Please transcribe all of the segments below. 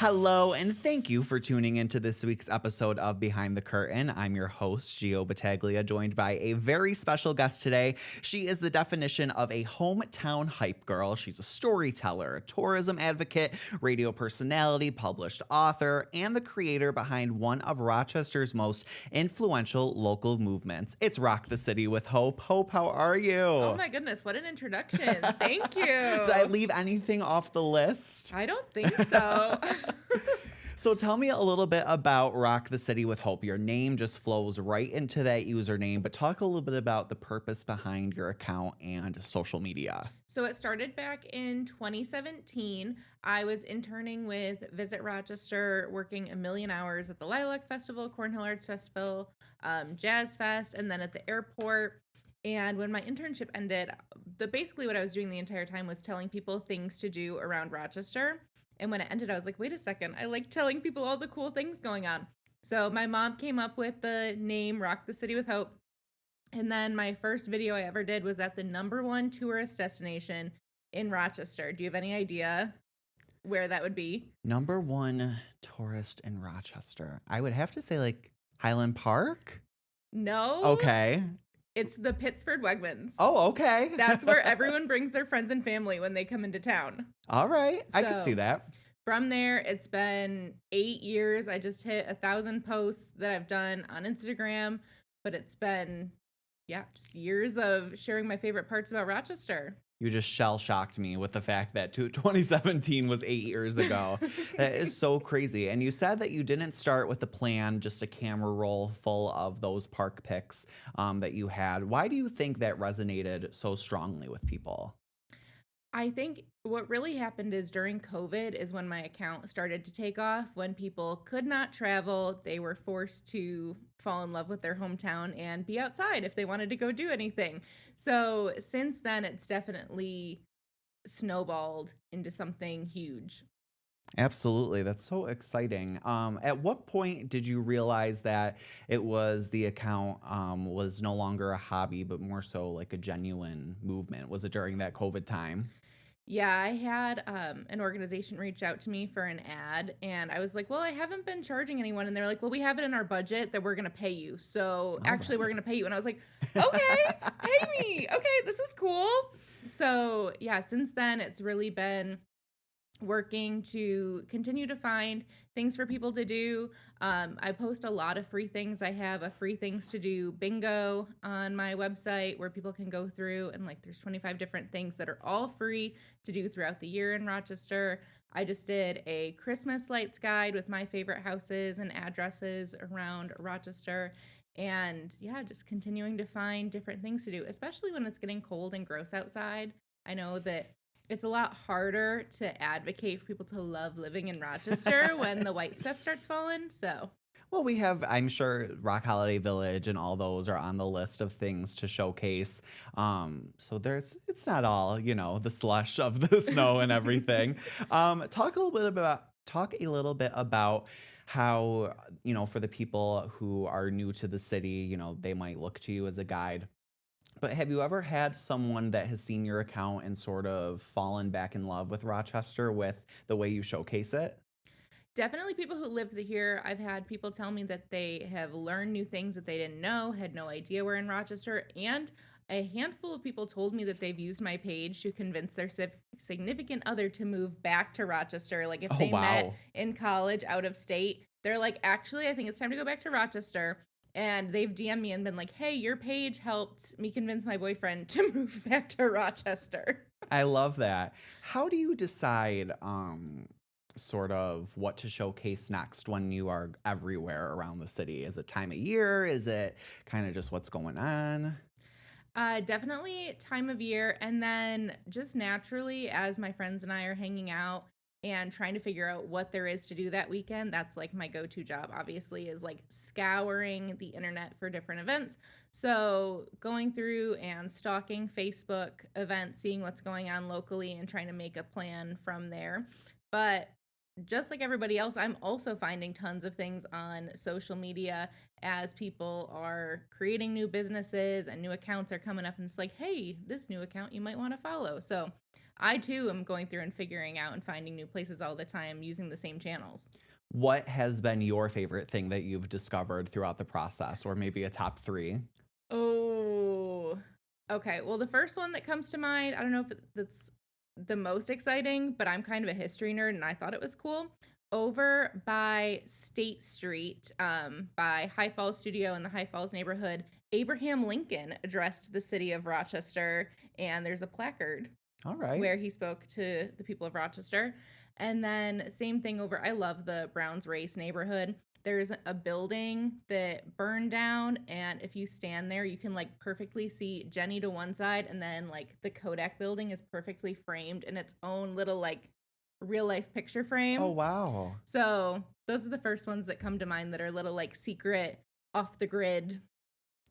Hello, and thank you for tuning into this week's episode of Behind the Curtain. I'm your host, Gio Battaglia, joined by a very special guest today. She is the definition of a hometown hype girl. She's a storyteller, a tourism advocate, radio personality, published author, and the creator behind one of Rochester's most influential local movements. It's Rock the City with Hope. Hope, how are you? Oh my goodness, what an introduction. Thank you. Did I leave anything off the list? I don't think so. So tell me a little bit about Rock the City with Hope. Your name just flows right into that username, but talk a little bit about the purpose behind your account and social media. So it started back in 2017. I was interning with Visit Rochester, working a million hours at the Lilac Festival, Cornhill Arts Festival, Jazz Fest, and then at the airport. And when my internship ended, basically what I was doing the entire time was telling people things to do around Rochester. And when it ended, I was like, wait a second, I like telling people all the cool things going on. So my mom came up with the name Rock the City with Hope. And then my first video I ever did was at the #1 tourist destination in Rochester. Do you have any idea where that would be? #1 tourist in Rochester. I would have to say like Highland Park. No. Okay. It's the Pittsford Wegmans. Oh, okay. That's where everyone brings their friends and family when they come into town. All right. I can So, see that. From there, it's been 8 years. I just hit 1,000 posts that I've done on Instagram, but it's been, just years of sharing my favorite parts about Rochester. You just shell-shocked me with the fact that 2017 was 8 years ago. That is so crazy. And you said that you didn't start with a plan, just a camera roll full of those park pics that you had. Why do you think that resonated so strongly with people? I think what really happened is during COVID is when my account started to take off. When people could not travel, they were forced to fall in love with their hometown and be outside if they wanted to go do anything. So since then, it's definitely snowballed into something huge. Absolutely. That's so exciting. At what point did you realize that the account was no longer a hobby, but more so like a genuine movement? Was it during that COVID time? Yeah, I had an organization reach out to me for an ad, and I was like, well, I haven't been charging anyone. And they're like, well, we have it in our budget that we're going to pay you. So actually, we're going to pay you. And I was like, okay, pay me. Okay, this is cool. So yeah, since then, it's really been working to continue to find things for people to do. I post a lot of free things. I have a free things to do bingo on my website where people can go through and there's 25 different things that are all free to do throughout the year in Rochester. I just did a Christmas lights guide with my favorite houses and addresses around Rochester. And just continuing to find different things to do, especially when it's getting cold and gross outside. I know that it's a lot harder to advocate for people to love living in Rochester when the white stuff starts falling. So, Well, we have, I'm sure, Rock Holiday Village and all those are on the list of things to showcase. So it's not all, the slush of the snow and everything. Talk a little bit about how, for the people who are new to the city, they might look to you as a guide. But have you ever had someone that has seen your account and sort of fallen back in love with Rochester with the way you showcase it? definitely people who lived here. I've had people tell me that they have learned new things that they didn't know, had no idea were in Rochester, and a handful of people told me that they've used my page to convince their significant other to move back to Rochester. Like if they met in college out of state, they're like, actually, I think it's time to go back to Rochester. And they've DM'd me and been like, hey, your page helped me convince my boyfriend to move back to Rochester. I love that. How do you decide sort of what to showcase next when you are everywhere around the city? Is it time of year? Is it kind of just what's going on? Definitely time of year. And then just naturally, as my friends and I are hanging out and trying to figure out what there is to do that weekend, that's like my go-to job, obviously, is like scouring the internet for different events. So going through and stalking Facebook events, seeing what's going on locally and trying to make a plan from there. But just like everybody else, I'm also finding tons of things on social media as people are creating new businesses and new accounts are coming up and it's like, hey, this new account you might want to follow. So I too am going through and figuring out and finding new places all the time using the same channels. What has been your favorite thing that you've discovered throughout the process, or maybe a top 3? Oh, okay. Well, the first one that comes to mind, I don't know if that's the most exciting, but I'm kind of a history nerd and I thought it was cool. Over by State Street, by High Falls Studio in the High Falls neighborhood, Abraham Lincoln addressed the city of Rochester, and there's a placard All right. where he spoke to the people of Rochester. And then same thing over, I love the Browns Race neighborhood. There's a building that burned down, and if you stand there, you can like perfectly see Jenny to one side, and then like the Kodak building is perfectly framed in its own little like real life picture frame. Oh, wow. So those are the first ones that come to mind that are little like secret off the grid.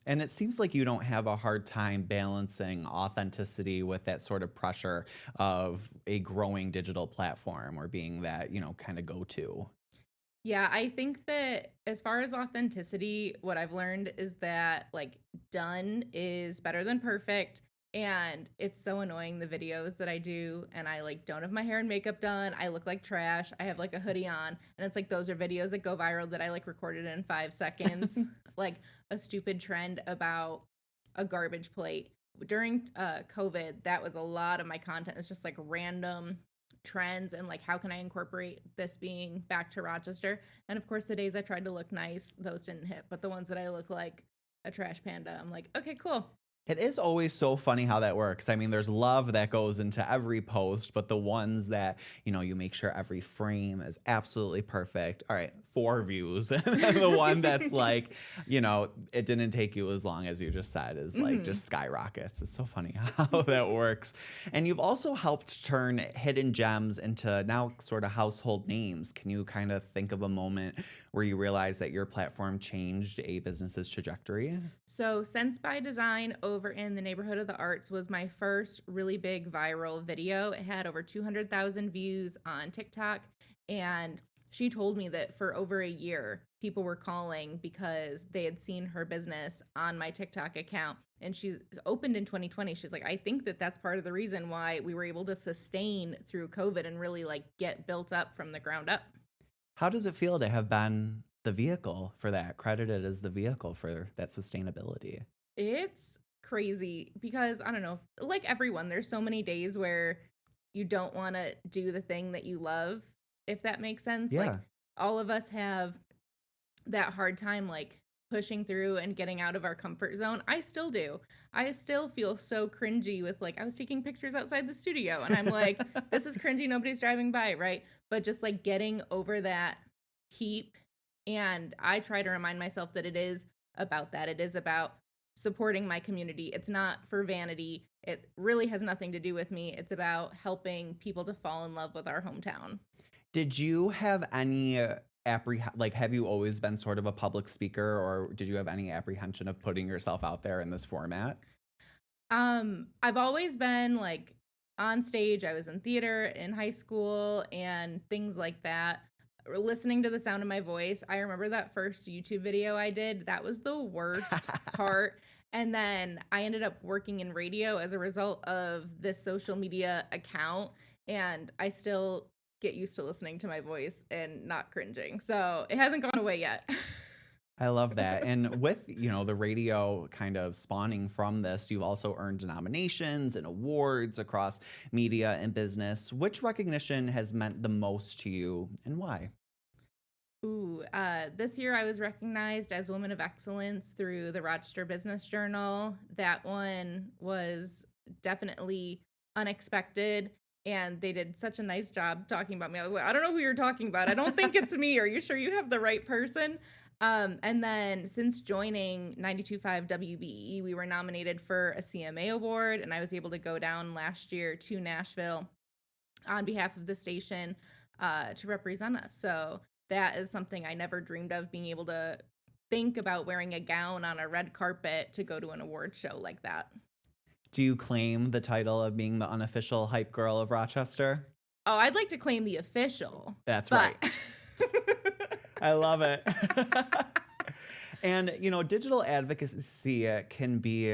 And it seems like you don't have a hard time balancing authenticity with that sort of pressure of a growing digital platform or being that, kind of go-to. Yeah, I think that as far as authenticity, what I've learned is that like done is better than perfect. And it's so annoying the videos that I do and I like don't have my hair and makeup done. I look like trash. I have like a hoodie on and it's like those are videos that go viral that I like recorded in 5 seconds. Like a stupid trend about a garbage plate. During COVID, that was a lot of my content. It's just like random trends and like how can I incorporate this being back to Rochester. And of course the days I tried to look nice, those didn't hit. But the ones that I look like a trash panda, I'm like, okay, cool. It is always so funny how that works. I mean, there's love that goes into every post, but the ones that, you make sure every frame is absolutely perfect. All right, 4 views. And then the one that's like, it didn't take you as long as you just said is like just skyrockets. It's so funny how that works. And you've also helped turn hidden gems into now sort of household names. Can you kind of think of a moment where you realized that your platform changed a business's trajectory? So Sense by Design over in the neighborhood of the arts was my first really big viral video. It had over 200,000 views on TikTok. And she told me that for over a year, people were calling because they had seen her business on my TikTok account. And she opened in 2020. She's like, I think that that's part of the reason why we were able to sustain through COVID and really like get built up from the ground up. How does it feel to have been the vehicle for that, credited as the vehicle for that sustainability? It's crazy because, I don't know, like everyone, there's so many days where you don't want to do the thing that you love, if that makes sense. Yeah. Like all of us have that hard time like pushing through and getting out of our comfort zone. I still do. I still feel so cringy with like, I was taking pictures outside the studio and I'm like, this is cringy. Nobody's driving by, right? But just like getting over that heap. And I try to remind myself that it is about that. It is about supporting my community. It's not for vanity. It really has nothing to do with me. It's about helping people to fall in love with our hometown. Did you have any have you always been sort of a public speaker, or did you have any apprehension of putting yourself out there in this format? I've always been like on stage. I was in theater in high school and things like that. Listening to the sound of my voice. I remember that first YouTube video I did. That was the worst part. And then I ended up working in radio as a result of this social media account. And I still get used to listening to my voice and not cringing. So it hasn't gone away yet. I love that. And with, the radio kind of spawning from this, you've also earned nominations and awards across media and business. Which recognition has meant the most to you and why? This year I was recognized as Woman of Excellence through the Rochester Business Journal. That one was definitely unexpected. And they did such a nice job talking about me. I was like, I don't know who you're talking about. I don't think it's me. Are you sure you have the right person? And then since joining 92.5 WBE, we were nominated for a CMA award. And I was able to go down last year to Nashville on behalf of the station to represent us. So that is something I never dreamed of, being able to think about wearing a gown on a red carpet to go to an award show like that. Do you claim the title of being the unofficial hype girl of Rochester? Oh, I'd like to claim the official. That's right. I love it. And, digital advocacy can be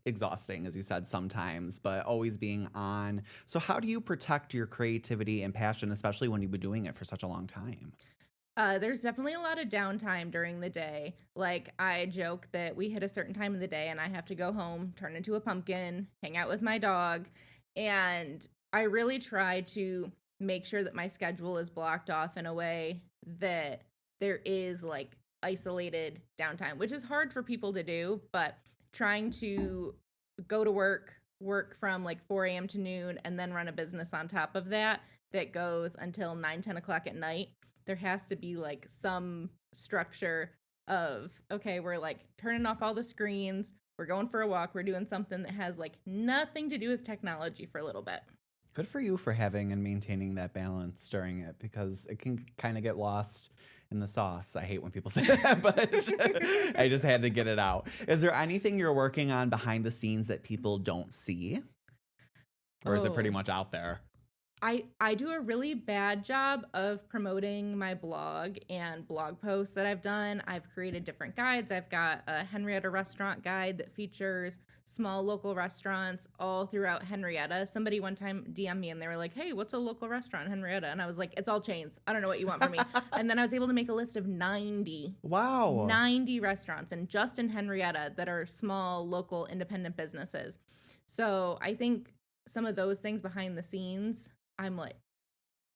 exhausting, as you said, sometimes, but always being on. So how do you protect your creativity and passion, especially when you've been doing it for such a long time? There's definitely a lot of downtime during the day. Like, I joke that we hit a certain time of the day and I have to go home, turn into a pumpkin, hang out with my dog. And I really try to make sure that my schedule is blocked off in a way that there is like isolated downtime, which is hard for people to do, but trying to go to work from like 4 a.m. to noon, and then run a business on top of that that goes until 9, 10 o'clock at night. There has to be like some structure of, okay, we're like turning off all the screens, we're going for a walk, we're doing something that has like nothing to do with technology for a little bit. Good for you for having and maintaining that balance during it, because it can kind of get lost in the sauce. I hate when people say that, but I just had to get it out. Is there anything you're working on behind the scenes that people don't see? Or is it pretty much out there? I do a really bad job of promoting my blog and blog posts that I've done. I've created different guides. I've got a Henrietta restaurant guide that features small local restaurants all throughout Henrietta. Somebody one time DM'd me and they were like, hey, what's a local restaurant in Henrietta? And I was like, it's all chains. I don't know what you want from me. And then I was able to make a list of 90. Wow. 90 restaurants, and just in Henrietta, that are small local independent businesses. So I think some of those things behind the scenes, I'm like,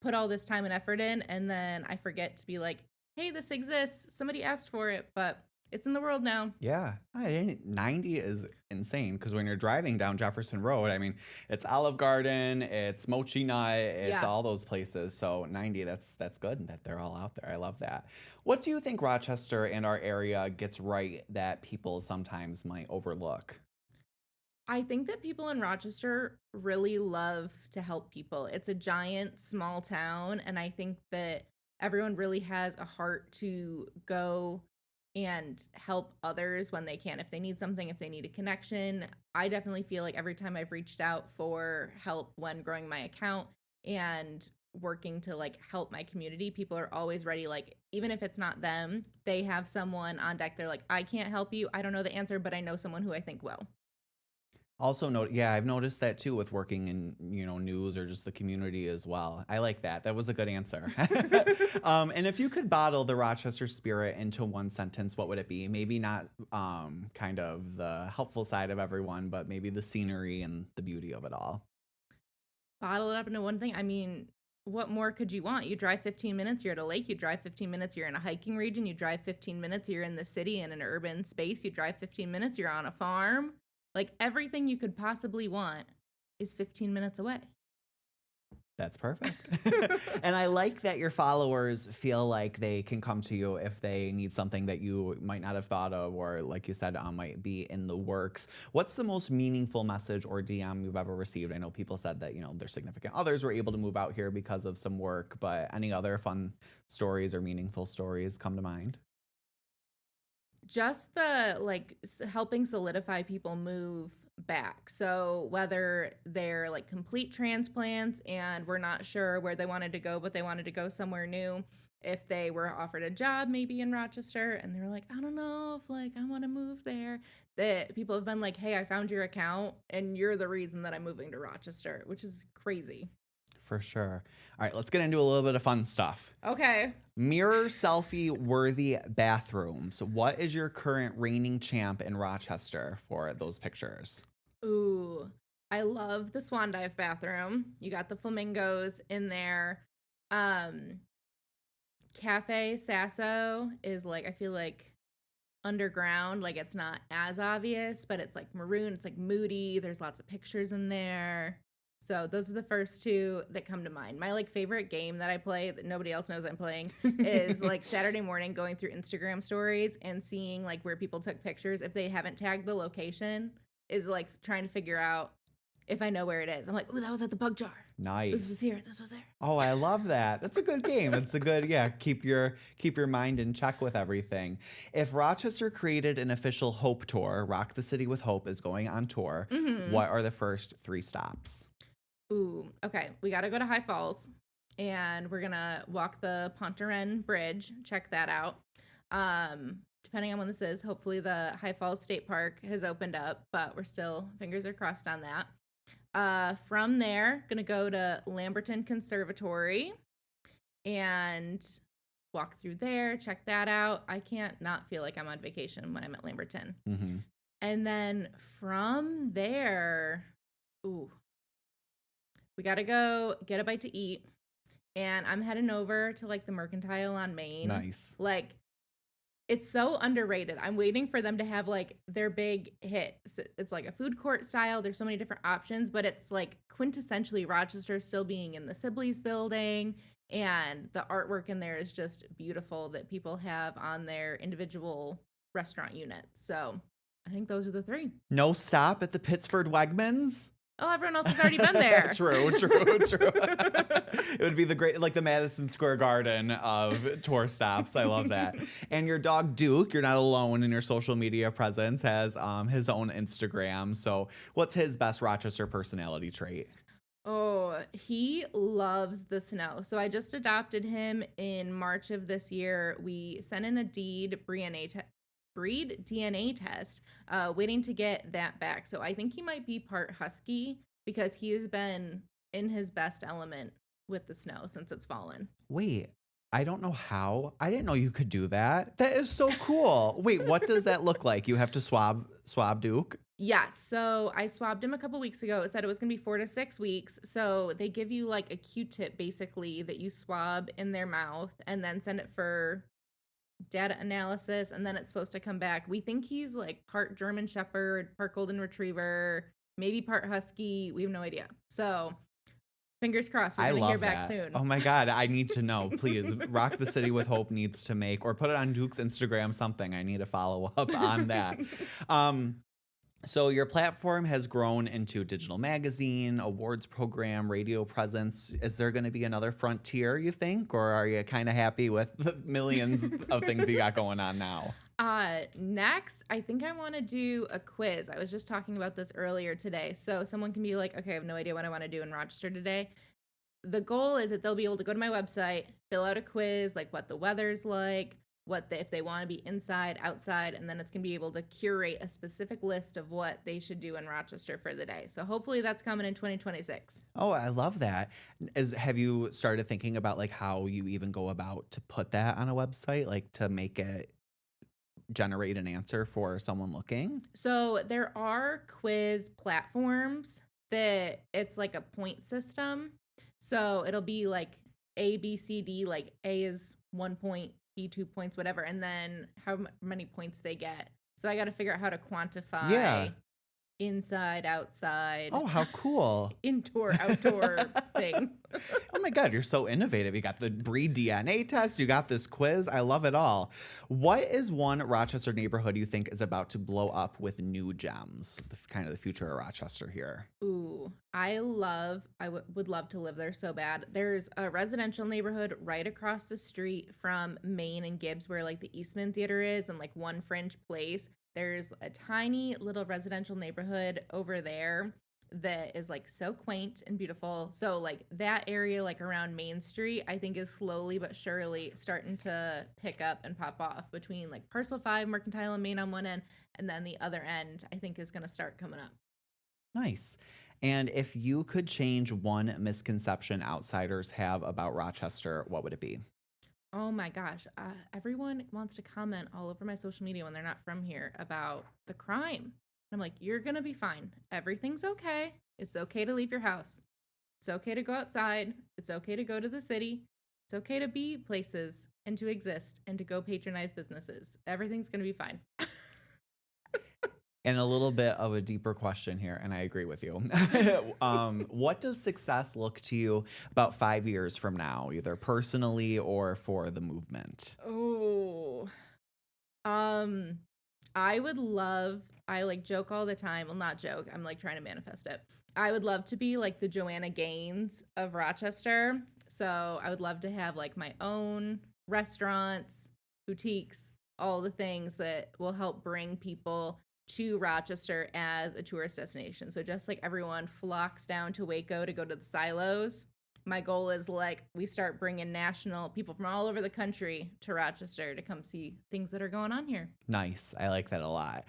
put all this time and effort in, and then I forget to be like, hey, this exists. Somebody asked for it, but it's in the world now. Yeah. 90 is insane, because when you're driving down Jefferson Road, I mean, it's Olive Garden, it's Mochi Nut, it's all those places. So 90, that's good that they're all out there. I love that. What do you think Rochester and our area gets right that people sometimes might overlook? I think that people in Rochester really love to help people. It's a giant small town, and I think that everyone really has a heart to go and help others when they can. If they need something, if they need a connection. I definitely feel like every time I've reached out for help when growing my account and working to like help my community, people are always ready. Like, even if it's not them, they have someone on deck. They're like, I can't help you, I don't know the answer, but I know someone who I think will. Also, I've noticed that too with working in, news or just the community as well. I like that. That was a good answer. And if you could bottle the Rochester spirit into one sentence, what would it be? Maybe not kind of the helpful side of everyone, but maybe the scenery and the beauty of it all. Bottle it up into one thing. I mean, what more could you want? You drive 15 minutes, you're at a lake. You drive 15 minutes, you're in a hiking region. You drive 15 minutes, you're in the city in an urban space. You drive 15 minutes, you're on a farm. Like, everything you could possibly want is 15 minutes away. That's perfect. And I like that your followers feel like they can come to you if they need something that you might not have thought of, or like you said, might be in the works. What's the most meaningful message or DM you've ever received? I know people said that, their significant others were able to move out here because of some work, but any other fun stories or meaningful stories come to mind? Just the like helping solidify people move back. So whether they're like complete transplants and we're not sure where they wanted to go, but they wanted to go somewhere new, if they were offered a job maybe in Rochester and they're like, I don't know if like I want to move there, that people have been like, hey, I found your account and you're the reason that I'm moving to Rochester, which is crazy. For sure. All right, let's get into a little bit of fun stuff. Okay. Mirror selfie worthy bathrooms. What is your current reigning champ in Rochester for those pictures? Ooh, I love the Swan Dive bathroom. You got the flamingos in there. Cafe Sasso is like, I feel like underground, like it's not as obvious, but it's like maroon, it's like moody. There's lots of pictures in there. So those are the first two that come to mind. My like favorite game that I play that nobody else knows I'm playing is like Saturday morning going through Instagram stories and seeing like where people took pictures. If they haven't tagged the location, is like trying to figure out if I know where it is. I'm like, ooh, that was at the Bug Jar. Nice. This was here. This was there. Oh, I love that. That's a good game. It's a good, keep your mind in check with everything. If Rochester created an official Hope tour, Rock the City with Hope is going on tour, what are the first 3 stops? Ooh, okay. We got to go to High Falls and we're going to walk the Ponteren Bridge. Check that out. depending on when this is, hopefully the High Falls State Park has opened up, but we're still, fingers are crossed on that. From there, gonna go to Lamberton Conservatory and walk through there, check that out. I can't not feel like I'm on vacation when I'm at Lamberton. Mm-hmm. And then from there, we gotta go get a bite to eat. And I'm heading over to like the Mercantile on Main. Nice. Like, it's so underrated. I'm waiting for them to have like their big hit. It's like a food court style. There's so many different options, but it's like quintessentially Rochester still being in the Sibley's building. And the artwork in there is just beautiful that people have on their individual restaurant units. So I think those are the three. No stop at the Pittsford Wegmans? Oh, everyone else has already been there. True. It would be the great, like the Madison Square Garden of tour stops. I love that. And your dog Duke, you're not alone in your social media presence, has his own Instagram. So what's his best Rochester personality trait? Oh, he loves the snow. So I just adopted him in March of this year. We sent in a breed DNA test, waiting to get that back. So I think he might be part husky because he has been in his best element with the snow since it's fallen. Wait, I don't know how. I didn't know you could do that. That is so cool. Wait, what does that look like? You have to swab Duke? Yeah, so I swabbed him a couple weeks ago. It said it was going to be 4 to 6 weeks. So they give you like a Q-tip basically that you swab in their mouth and then send it for data analysis, and then it's supposed to come back. We think he's like part German Shepherd, part Golden Retriever, maybe part Husky. We have no idea. So fingers crossed, we're going to hear back soon. Oh my God, I need to know. Please, Rock the City with Hope needs to make, or put it on Duke's Instagram, something. I need to follow up on that. So your platform has grown into digital magazine, awards program, radio presence. Is there going to be another frontier, you think? Or are you kind of happy with the millions of things you got going on now? Next, I think I want to do a quiz. I was just talking about this earlier today. So someone can be like, okay, I have no idea what I want to do in Rochester today. The goal is that they'll be able to go to my website, fill out a quiz, like what the weather's like, if they want to be inside, outside, and then it's going to be able to curate a specific list of what they should do in Rochester for the day. So hopefully that's coming in 2026. Oh, I love that. Have you started thinking about like how you even go about to put that on a website, like to make it generate an answer for someone looking? So there are quiz platforms that it's like a point system. So it'll be like A, B, C, D, like A is 1 point, B 2 points, whatever, and then how many points they get. So I got to figure out how to quantify inside, outside. Oh, how cool. Indoor, outdoor thing. Oh my God, you're so innovative. You got the breed DNA test. You got this quiz. I love it all. What is one Rochester neighborhood you think is about to blow up with new gems? Kind of the future of Rochester here. Ooh, I would love to live there so bad. There's a residential neighborhood right across the street from Main and Gibbs where like the Eastman Theater is and like One Fringe Place. There's a tiny little residential neighborhood over there that is like so quaint and beautiful. So like that area, like around Main Street, I think is slowly but surely starting to pick up and pop off between like Parcel 5, Mercantile and Main on one end, and then the other end I think is going to start coming up. Nice. And if you could change one misconception outsiders have about Rochester, what would it be? Oh my gosh. Everyone wants to comment all over my social media when they're not from here about the crime. I'm like, you're going to be fine. Everything's okay. It's okay to leave your house. It's okay to go outside. It's okay to go to the city. It's okay to be places and to exist and to go patronize businesses. Everything's going to be fine. And a little bit of a deeper question here, and I agree with you. What does success look to you about 5 years from now, either personally or for the movement? Oh, I like joke all the time. Well, not joke. I'm like trying to manifest it. I would love to be like the Joanna Gaines of Rochester. So I would love to have like my own restaurants, boutiques, all the things that will help bring people to Rochester as a tourist destination. So just like everyone flocks down to Waco to go to the silos, my goal is like we start bringing national people from all over the country to Rochester to come see things that are going on here. Nice. I like that a lot.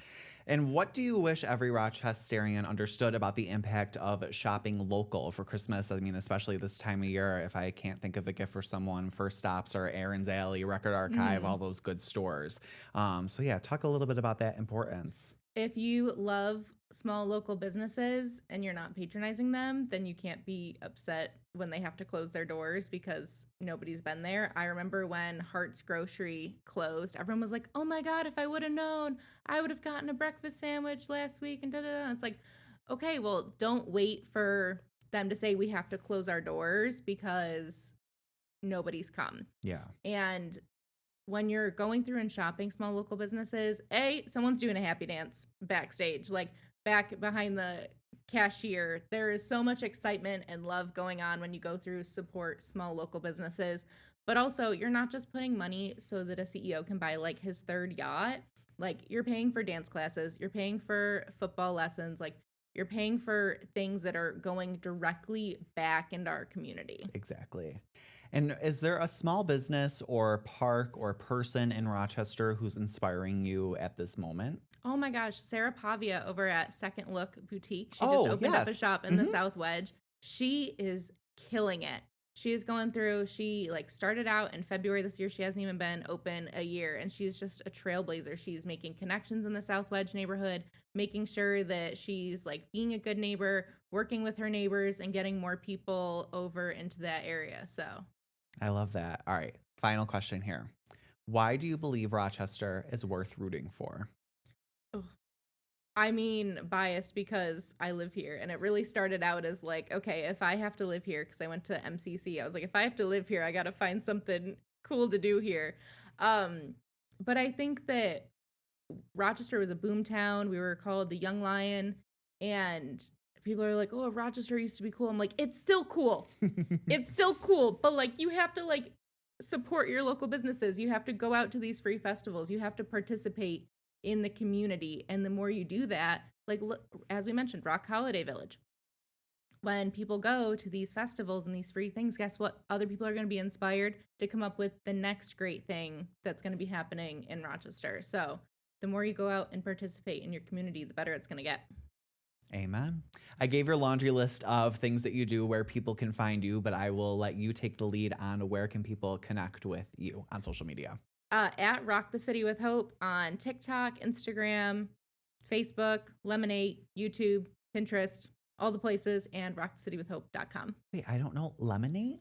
And what do you wish every Rochesterian understood about the impact of shopping local for Christmas? I mean, especially this time of year, if I can't think of a gift for someone, First Stops or Aaron's Alley, Record Archive, all those good stores. So yeah, talk a little bit about that importance. If you love small local businesses and you're not patronizing them, then you can't be upset when they have to close their doors because nobody's been there. I remember when Hart's Grocery closed, everyone was like, oh my God, if I would have known, I would have gotten a breakfast sandwich last week and da-da-da. It's like, okay, well, don't wait for them to say we have to close our doors because nobody's come. Yeah. And when you're going through and shopping small local businesses, someone's doing a happy dance backstage, like back behind the cashier. There is so much excitement and love going on when you go through support small local businesses. But also, you're not just putting money so that a CEO can buy like his third yacht. Like, you're paying for dance classes, you're paying for football lessons, like you're paying for things that are going directly back into our community. Exactly. And is there a small business or park or person in Rochester who's inspiring you at this moment? Oh my gosh, Sarah Pavia over at Second Look Boutique. She just opened up a shop in the South Wedge. She is killing it. She is going through, she like started out in February this year. She hasn't even been open a year, and she's just a trailblazer. She's making connections in the South Wedge neighborhood, making sure that she's like being a good neighbor, working with her neighbors and getting more people over into that area. So I love that. All right. Final question here. Why do you believe Rochester is worth rooting for? I mean, biased because I live here, and it really started out as like, okay, if I have to live here, because I went to MCC, I was like, if I have to live here, I got to find something cool to do here. But I think that Rochester was a boom town. We were called the Young Lion, and people are like, oh, Rochester used to be cool. I'm like, it's still cool. It's still cool. But like, you have to like support your local businesses. You have to go out to these free festivals. You have to participate in the community. And the more you do that, like, look, as we mentioned, WROC Holiday Village, when people go to these festivals and these free things, guess what? Other people are going to be inspired to come up with the next great thing that's going to be happening in Rochester. So the more you go out and participate in your community, the better it's going to get. Amen. I gave your laundry list of things that you do, where people can find you, but I will let you take the lead on where can people connect with you on social media. At Rock the City with Hope on TikTok, Instagram, Facebook, Lemonade, YouTube, Pinterest, all the places, and rockthecitywithhope.com. Wait, I don't know. Lemonade?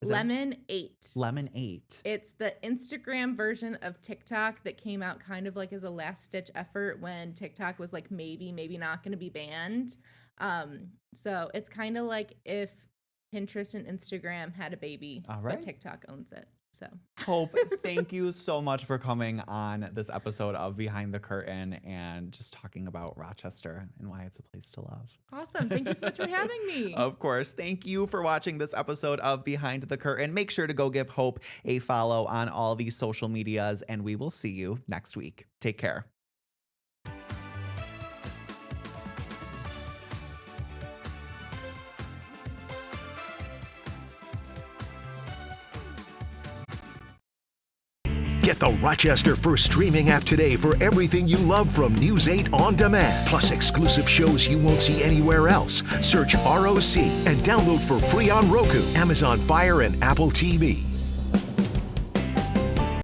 Lemon8. Lemon8. It's the Instagram version of TikTok that came out kind of like as a last-ditch effort when TikTok was like maybe not going to be banned. So it's kind of like if Pinterest and Instagram had a baby, but TikTok owns it. So Hope, thank you so much for coming on this episode of Behind the Curtain and just talking about Rochester and why it's a place to love. Awesome. Thank you so much for having me. Of course. Thank you for watching this episode of Behind the Curtain. Make sure to go give Hope a follow on all these social medias, and we will see you next week. Take care. Get the Rochester First streaming app today for everything you love from News 8 On Demand, plus exclusive shows you won't see anywhere else. Search ROC and download for free on Roku, Amazon Fire, and Apple TV.